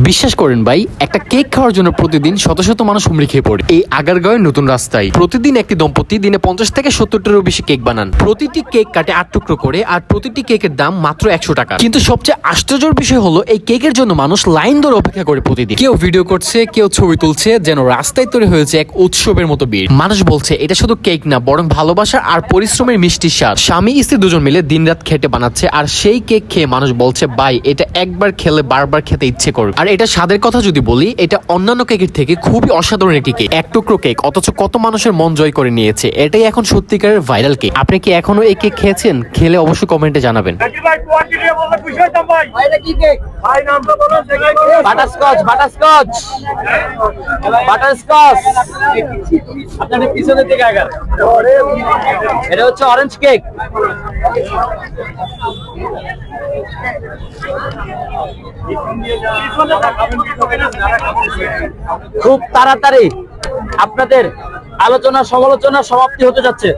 বিশ্বাস করেন ভাই, একটা কেক খাওয়ার জন্য প্রতিদিন শত শত মানুষ হুমড়ি খেয়ে পড়ে এই আগারগাঁওয়ের নতুন রাস্তায়। প্রতিদিন একটি দম্পতি দিনে 50 থেকে 70টারও বেশি কেক বানান। প্রতিটি কেক কাটে 8 টুকরো করে, আর প্রতিটি কেকের দাম মাত্র 100 টাকা। কিন্তু সবচেয়ে আশ্চর্যের বিষয় হলো এই কেকের জন্য মানুষ লাইন ধরে অপেক্ষা করে প্রতিদিন। কেউ ভিডিও করছে, কেউ ছবি তুলছে, যেন রাস্তায় তৈরি হয়েছে এক উৎসবের মতো ভিড়। মানুষ বলছে এটা শুধু কেক না, বরং ভালোবাসা আর পরিশ্রমের মিষ্টি স্বাদ। স্বামী স্ত্রী দুজন মিলে দিনরাত খেটে বানাচ্ছে, আর সেই কেক খেয়ে মানুষ বলছে ভাই এটা একবার খেলে বারবার খেতে ইচ্ছে করবে। আর এটা স্বাদের কথা যদি বলি, এটা অন্যান্য কেকের থেকে খুবই অসাধারণ একটি কেক। এক টুকরো কেক, অথচ কত মানুষের মন জয় করে নিয়েছে। এটাই এখন সত্যিকারের ভাইরাল কেক। আপনি কি এখনো এই কেক খেয়েছেন? খেলে অবশ্যই কমেন্টে জানাবেন। বাটারস্কচ বাটারস্কচ বাটারস্কচ আপনাদের পিছনের দিকে আগান। এটা হচ্ছে অরেঞ্জ কেক। খুব তাড়াতাড়ি আপনাদের আলোচনা সমালোচনা সমাপ্তি হতে যাচ্ছে।